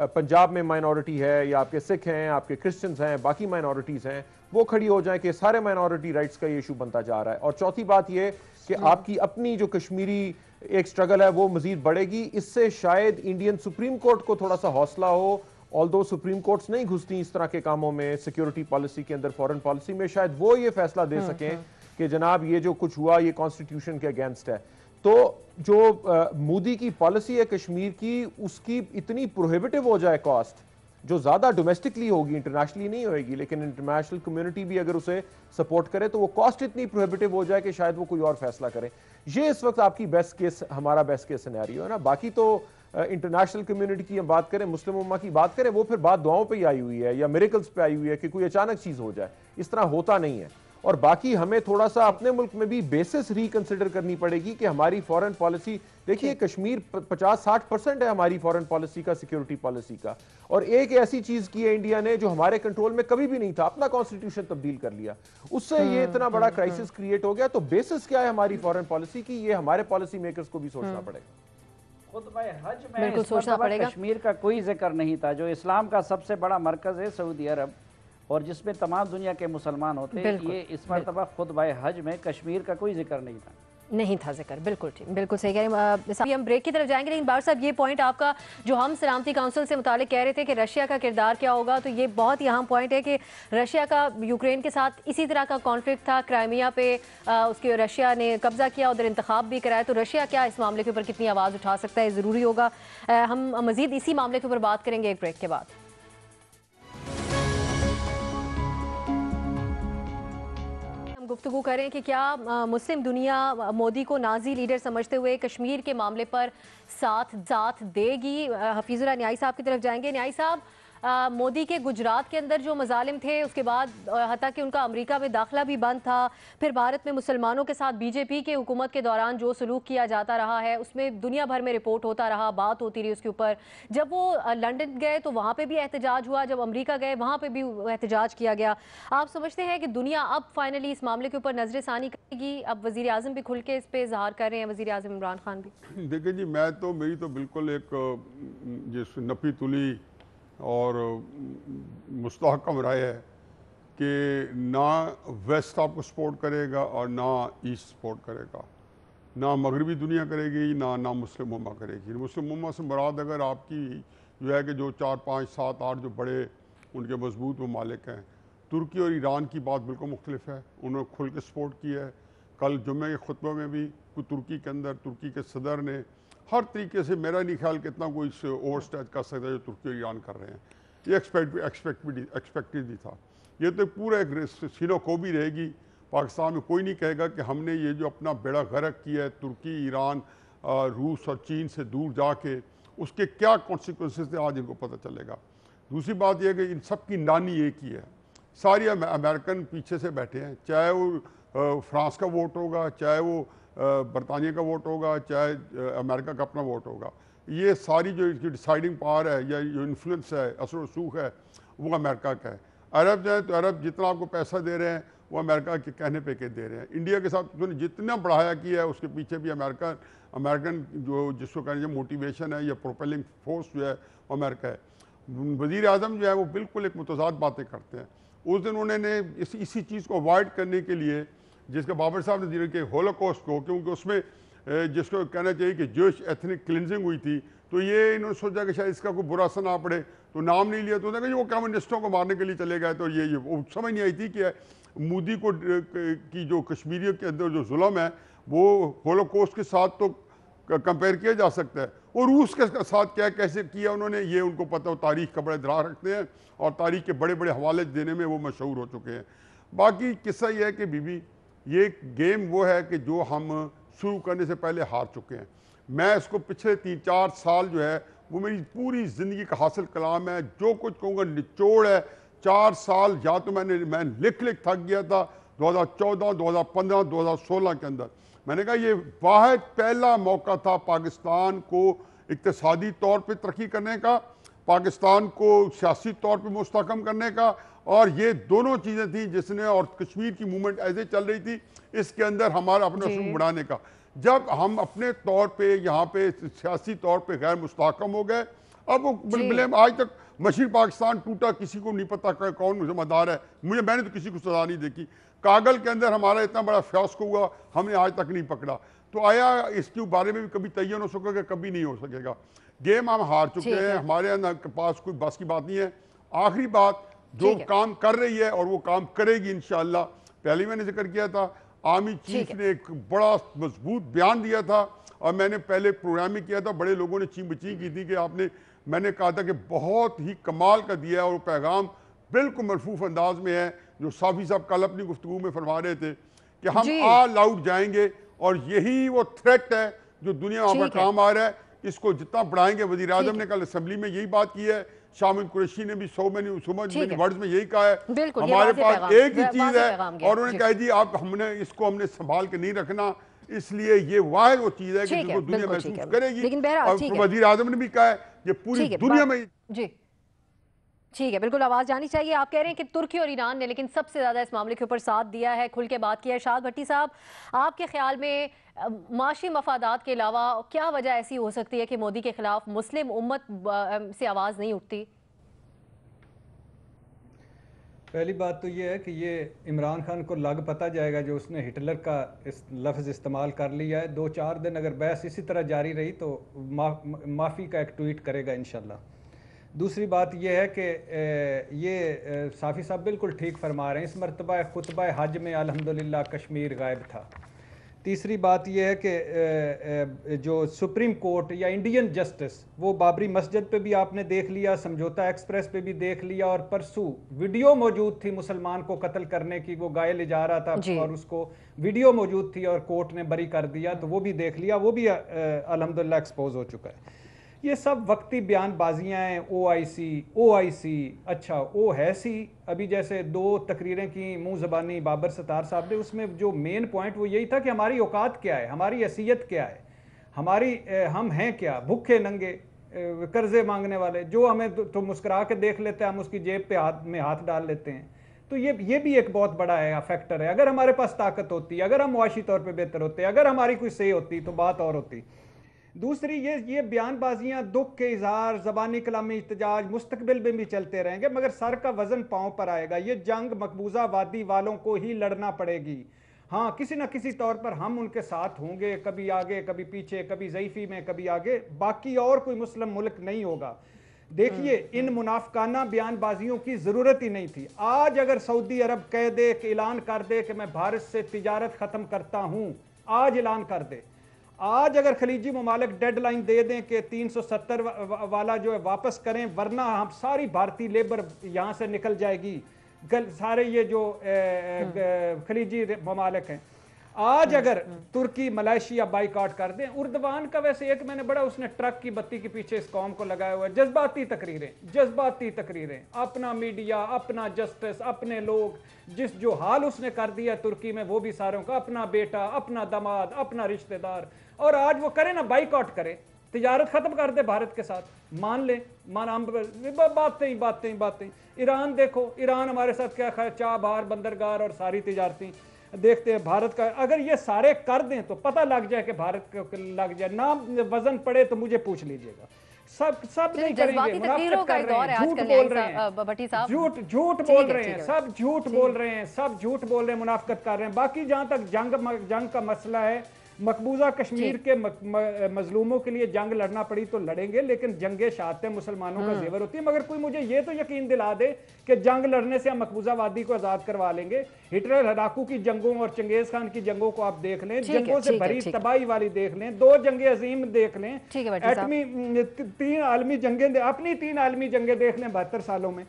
पंजाब में माइनॉरिटी है या आपके सिख हैं, आपके क्रिश्चियंस हैं, बाकी माइनॉरिटीज़ हैं, वो खड़ी हो जाए कि सारे माइनॉरिटी राइट्स का ये इशू बनता जा रहा है। और चौथी बात ये कि आपकी अपनी जो कश्मीरी एक स्ट्रगल है वो मजीद बढ़ेगी। इससे शायद इंडियन सुप्रीम कोर्ट को थोड़ा सा हौसला हो, ऑल्दो सुप्रीम कोर्ट्स नहीं घुसती इस तरह के कामों में, सिक्योरिटी पॉलिसी के अंदर, फॉरेन पॉलिसी में, शायद वो ये फैसला दे सकें कि जनाब ये जो कुछ हुआ ये कॉन्स्टिट्यूशन के अगेंस्ट है। तो जो मोदी की पॉलिसी है कश्मीर की, उसकी इतनी प्रोहिबिटिव हो जाए कॉस्ट, जो ज़्यादा डोमेस्टिकली होगी, इंटरनेशनली नहीं होगी, लेकिन इंटरनेशनल कम्युनिटी भी अगर उसे सपोर्ट करे तो वो कॉस्ट इतनी प्रोहिबिटिव हो जाए कि शायद वो कोई और फैसला करे। ये इस वक्त आपकी बेस्ट केस, हमारा बेस्ट केस सिनेरियो है ना। बाकी तो इंटरनेशनल कम्युनिटी की हम बात करें, मुस्लिम उम्मा की बात करें, वो फिर बात दुआओं पे ही आई हुई है या मिरेकल्स पे आई हुई है कि कोई अचानक चीज़ हो जाए। इस तरह होता नहीं है। और बाकी हमें थोड़ा सा अपने मुल्क में भी बेसिस रिकंसिडर करनी पड़ेगी कि हमारी फॉरेन पॉलिसी, देखिए कश्मीर 50-60% है हमारी फॉरेन पॉलिसी का, सिक्योरिटी पॉलिसी का, और एक ऐसी चीज की है इंडिया ने जो हमारे कंट्रोल में कभी भी नहीं था, अपना कॉन्स्टिट्यूशन तब्दील कर लिया, उससे ये इतना बड़ा क्राइसिस क्रिएट हो गया। तो बेसिस क्या है हमारी फॉरेन पॉलिसी की, ये हमारे पॉलिसी मेकर्स को भी सोचना पड़ेगा। खुद भाई हज में बिल्कुल सोचना पड़ेगा। कश्मीर का कोई जिक्र नहीं था, जो इस्लाम का सबसे बड़ा मरकज है सऊदी अरब, और जिसमें तमाम दुनिया के मुसलमान होते हैं, ये इस मरतबा खुद बाय हज में कश्मीर का कोई जिक्र नहीं था जिक्र। बिल्कुल ठीक, बिल्कुल सही कह रहे हैं। हम ब्रेक की तरफ जाएंगे, लेकिन बार साहब ये पॉइंट आपका जो हम सलामती काउंसिल से मुतालिक कह रहे थे कि रशिया का किरदार क्या होगा, तो ये बहुत ही अहम पॉइंट है कि रशिया का यूक्रेन के साथ इसी तरह का कॉन्फ्लिक्ट था, क्राइमिया पे उसके रशिया ने कब्जा किया, उधर इंतखाब भी कराया, तो रशिया क्या इस मामले के ऊपर कितनी आवाज़ उठा सकता है, ज़रूरी होगा। हम मजीद इसी मामले के ऊपर बात करेंगे एक ब्रेक के बाद। गुफ्तगू करें कि क्या मुस्लिम दुनिया मोदी को नाजी लीडर समझते हुए कश्मीर के मामले पर साथ देगी। हफीजुल्लाह न्याई साहब की तरफ जाएंगे। न्याई साहब, मोदी के गुजरात के अंदर जो मजालिम थे, उसके बाद हत्ता कि उनका अमेरिका में दाखिला भी बंद था, फिर भारत में मुसलमानों के साथ बीजेपी के हुकूमत के दौरान जो सलूक किया जाता रहा है, उसमें दुनिया भर में रिपोर्ट होता रहा, बात होती रही उसके ऊपर। जब वो लंदन गए तो वहाँ पे भी एहतजाज हुआ, जब अमेरिका गए वहाँ पे भी एहतजाज किया गया। आप समझते हैं कि दुनिया अब फाइनली इस मामले के ऊपर नजरसानी करेगी? अब वज़ीर आज़म भी खुल के इस पर इजहार कर रहे हैं, वज़ीर आज़म इमरान खान भी। देखिए जी, मेरी तो बिल्कुल एक जिस नपी तुली और मुस्तहकम राय है कि ना वेस्ट आपको सपोर्ट करेगा और ना ईस्ट सपोर्ट करेगा, ना मगरबी दुनिया करेगी, ना मुस्लिम उम्मा करेगी। मुस्लिम उम्मा से मुराद अगर आपकी जो है कि जो 4, 5, 7, 8 जो बड़े उनके मजबूत ममालिक हैं, तुर्की और ईरान की बात बिल्कुल मुख्तलिफ है, उन्होंने खुल के सपोर्ट किया है। कल जुम्मे के खुतबे में भी तुर्की के अंदर तुर्की के सदर ने हर तरीके से, मेरा नहीं ख्याल कितना कोई ओवर स्टेज कर सकता है जो तुर्की और ईरान कर रहे हैं, ये एक्सपेक्टेड भी था। ये तो पूरा एक सीनो को भी रहेगी। पाकिस्तान में कोई नहीं कहेगा कि हमने ये जो अपना बेड़ा गर्क किया है तुर्की, ईरान, रूस और चीन से दूर जाके, उसके क्या कॉन्सिक्वेंसेस थे आज इनको पता चलेगा। दूसरी बात यह कि इन सब की नानी एक ही है, सारी अमेरिकन पीछे से बैठे हैं, चाहे वो फ्रांस का वोट होगा, चाहे वो बरतानिया का वोट होगा, चाहे अमेरिका का अपना वोट होगा। ये सारी जो इसकी डिसाइडिंग पावर है या जो इन्फ्लुएंस है, असर रसूख है, वो अमेरिका का है। अरब जो है तो अरब जितना आपको पैसा दे रहे हैं वो अमेरिका के कहने पे के दे रहे हैं। इंडिया के साथ उन्होंने जितना बढ़ाया किया है उसके पीछे भी अमेरिकन जो जिसको कहने मोटिवेशन है या प्रोपेलिंग फोर्स जो है वो अमेरिका है। वज़ीर आज़म जो है वो बिल्कुल एक मुतज़ाद बातें करते हैं। उस दिन उन्होंने इसी चीज़ को अवॉइड करने के लिए, जिसका बाबर साहब ने जिक्र किया होलोकॉस्ट को, क्योंकि उसमें जिसको कहना चाहिए कि जोश एथनिक क्लिनजिंग हुई थी, तो ये इन्होंने सोचा कि शायद इसका कोई बुरा असर ना पड़े, तो नाम नहीं लिया। तो उन्होंने कहा वो कम्युनिस्टों को मारने के लिए चले गए। तो ये वो समझ नहीं आई थी कि मोदी को की जो कश्मीरियों के अंदर जो जुल्म है वो होलोकॉस्ट के साथ तो कंपेयर किया जा सकता है। और रूस के साथ क्या कैसे किया उन्होंने, ये उनको पता हो, तारीख का बड़ा दरार रखते हैं और तारीख के बड़े बड़े हवाले देने में वो मशहूर हो चुके हैं। बाकी किस्सा ये है कि बीबी, ये गेम वो है कि जो हम शुरू करने से पहले हार चुके हैं। मैं इसको पिछले 3-4 साल जो है वो मेरी पूरी ज़िंदगी का हासिल कलाम है, जो कुछ कहूँगा निचोड़ है। 4 साल या तो मैं लिख थक गया था 2014, 2015, 2016 के अंदर। मैंने कहा ये वाहिद पहला मौका था पाकिस्तान को इक्तिसादी तौर पे तरक्की करने का, पाकिस्तान को सियासी तौर पे मुस्तहकम करने का, और ये दोनों चीज़ें थी जिसने, और कश्मीर की मूवमेंट ऐसे चल रही थी, इसके अंदर हमारा अपना सूब बढ़ाने का। जब हम अपने तौर पे यहाँ पे सियासी तौर पे गैर मुस्तहकम हो गए, अब वो ब्लेम आज तक मशीर पाकिस्तान टूटा, किसी को नहीं पता कौन जिम्मेदार है। मैंने तो किसी को सजा नहीं देखी। कागल के अंदर हमारा इतना बड़ा फियास्को हुआ, हमने आज तक नहीं पकड़ा। तो आया इसके बारे में भी कभी तयन हो सकेगा, कभी नहीं हो सकेगा। गेम हम हार चुके हैं, हमारे अंदर पास कोई बस की बात नहीं है। आखिरी बात, जो काम कर रही है और वो काम करेगी इंशाअल्लाह। पहले मैंने जिक्र किया था, आर्मी चीफ ने एक बड़ा मजबूत बयान दिया था, और मैंने पहले प्रोग्राम में किया था, बड़े लोगों ने चीं की थी कि मैंने कहा था कि बहुत ही कमाल का दिया है, और पैगाम बिल्कुल मलफूफ अंदाज में है, जो साफी साहब कल अपनी गुफ्तगू में फरमा रहे थे कि हम ऑल आउट जाएंगे, और यही वो थ्रेट है जो दुनिया में काम आ रहा है। इसको जितना बढ़ाएंगे, वज़ीर आज़म ने कल असेंबली में यही बात की है, शामिल कुरैशी ने भी सो मेनी वर्ड्स में यही कहा है, हमारे पास एक ही चीज है, और उन्होंने कहा जी आप हमने संभाल के नहीं रखना, इसलिए ये वाहिद वो चीज है कि जिसको दुनिया महसूस करेगी। और वज़ीर आज़म ने भी कहा है कि पूरी दुनिया में। जी ठीक है, बिल्कुल आवाज जानी चाहिए। आप कह रहे हैं कि तुर्की और ईरान ने लेकिन सबसे ज्यादा इस मामले के ऊपर साथ दिया है, खुल के बात किया है। शाद भट्टी साहब, आपके ख्याल में माशी मफादात के अलावा क्या वजह ऐसी हो सकती है कि मोदी के खिलाफ मुस्लिम उम्मत से आवाज नहीं उठती? पहली बात तो ये है कि ये इमरान खान को लग पता जाएगा जो उसने हिटलर का इस लफ्ज़ इस्तेमाल कर लिया है। 2-4 दिन अगर बहस इसी तरह जारी रही तो माफ़ी का एक ट्वीट करेगा इंशाल्लाह। दूसरी बात यह है कि ये साफ़ी साहब बिल्कुल ठीक फरमा रहे हैं, इस मरतबा खुतबा हज में अल्हम्दुलिल्लाह कश्मीर गायब था। तीसरी बात यह है कि जो सुप्रीम कोर्ट या इंडियन जस्टिस, वो बाबरी मस्जिद पे भी आपने देख लिया, समझौता एक्सप्रेस पे भी देख लिया, और परसों वीडियो मौजूद थी मुसलमान को कत्ल करने की, वो गाय ले जा रहा था और उसको वीडियो मौजूद थी और कोर्ट ने बरी कर दिया, तो वो भी देख लिया, वो भी अल्हम्दुलिल्लाह एक्सपोज हो चुका है। ये सब वक्ती बयानबाजियाँ हैं। OIC अच्छा ओ है सी, अभी जैसे 2 तकरीरें की मुँह ज़बानी बाबर सत्तार साहब ने, उसमें जो मेन पॉइंट वो यही था कि हमारी औकात क्या है, हमारी हैसियत क्या है, हम हैं क्या, भूखे नंगे कर्जे मांगने वाले, जो हमें तो मुस्कुरा के देख लेते हैं, हम उसकी जेब पे हाथ डाल लेते हैं। तो ये भी एक बहुत बड़ा है फैक्टर है। अगर हमारे पास ताकत होती, अगर हम मुआशी तौर पे बेहतर होते, अगर हमारी कोई सही होती तो बात और होती। दूसरी ये बयानबाजियां, दुख के इजहार, ज़बानी कलामी इhtजाज मुस्तकबिल में भी चलते रहेंगे, मगर सर का वजन पांव पर आएगा। ये जंग मकबूजा वादी वालों को ही लड़ना पड़ेगी। हाँ, किसी ना किसी तौर पर हम उनके साथ होंगे, कभी आगे कभी पीछे, कभी ज़ईफ़ी में कभी आगे, बाकी और कोई मुस्लिम मुल्क नहीं होगा। देखिए, इन मुनाफकाना बयानबाजियों की ज़रूरत ही नहीं थी। आज अगर सऊदी अरब कह दे कि ऐलान कर दे कि मैं भारत से तिजारत ख़त्म करता हूँ, आज ऐलान कर दे, आज अगर खलीजी ममालिक डेडलाइन दे दें कि 370 वाला जो है वापस करें, वरना हम सारी भारतीय लेबर यहाँ से निकल जाएगी, सारे ये जो खलीजी ममालिक हैं, आज अगर तुर्की मलेशिया बाइकआउट कर दें, उर्दवान का वैसे एक मैंने बड़ा उसने ट्रक की बत्ती के पीछे इस कौम को लगाया हुआ है। जज्बाती तकरीरें, अपना मीडिया, अपना जस्टिस, अपने लोग, जिस जो हाल उसने कर दिया तुर्की में, वो भी सारों का, अपना बेटा, अपना दामाद, अपना रिश्तेदार, और आज वो करे ना बाइकआउट करे, तिजारत खत्म कर दे भारत के साथ, मान ले, बातें। ईरान देखो, ईरान हमारे साथ क्या चाबहार, बंदरगाह और सारी तिजारती देखते हैं भारत का। अगर ये सारे कर दें तो पता लग जाए कि भारत को लग जाए, ना वजन पड़े तो मुझे पूछ लीजिएगा। सब नहीं करेंगे, मुनाफिक कर रहे हैं, झूठ बोल रहे हैं, झूठ बोल रहे हैं, सब झूठ बोल रहे हैं, मुनाफिकत कर रहे हैं। बाकी जहां तक जंग का मसला है, मकबूजा कश्मीर के मजलूमों के लिए जंग लड़ना पड़ी तो लड़ेंगे, लेकिन जंगे शहादतें मुसलमानों का जेवर होती है। मगर कोई मुझे ये तो यकीन दिला दे कि जंग लड़ने से हम मकबूजा वादी को आजाद करवा लेंगे। हिटलर हराकू की जंगों और चंगेज खान की जंगों को आप देख लें, जंगों से भरी तबाही वाली देख लें, 2 जंगे अजीम देख लें, एटमी 3 आलमी जंगें, अपनी 3 आलमी जंगें देख लें 72 सालों में।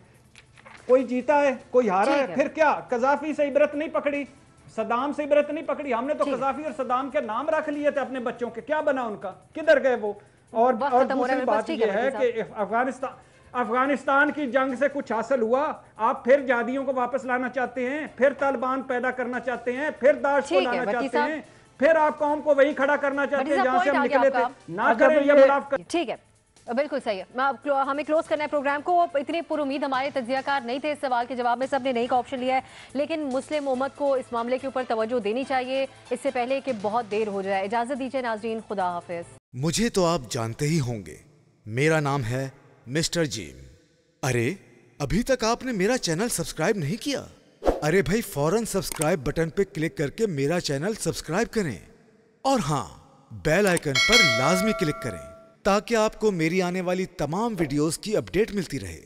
कोई जीता है, कोई हारा है। फिर क्या कजाफी से इबरत नहीं पकड़ी, सदाम से इबरत नहीं पकड़ी? हमने तो कजाफी और सदाम के नाम रख लिए थे अपने बच्चों के, क्या बना उनका, किधर गए वो? और दूसरी बात यह है कि अफगानिस्तान की जंग से कुछ हासिल हुआ? आप फिर जादियों को वापस लाना चाहते हैं, फिर तालिबान पैदा करना चाहते हैं, फिर दाश को लाना चाहते हैं, फिर आप कौम को वही खड़ा करना चाहते हैं जहां से हम निकले थे। ना करें ये मुनाफा। ठीक है, बिल्कुल सही है। हमें क्लोज करना है प्रोग्राम को। इतनी पुरुमीद हमारे तज्जियाकार नहीं थे इस सवाल के जवाब में, सबने नहीं का ऑप्शन लिया है, लेकिन मुस्लिम उम्मत को इस मामले के ऊपर तवज्जो देनी चाहिए इससे पहले कि बहुत देर हो जाए। इजाजत दीजिए नाज़रीन, खुदा हाफिज। मुझे तो आप जानते ही होंगे, मेरा नाम है मिस्टर जीम। अरे अभी तक आपने मेरा चैनल सब्सक्राइब नहीं किया? अरे भाई फौरन सब्सक्राइब बटन पे क्लिक करके मेरा चैनल सब्सक्राइब करें और हाँ, बेल आइकन पर लाजमी क्लिक करें ताकि आपको मेरी आने वाली तमाम वीडियोस की अपडेट मिलती रहे।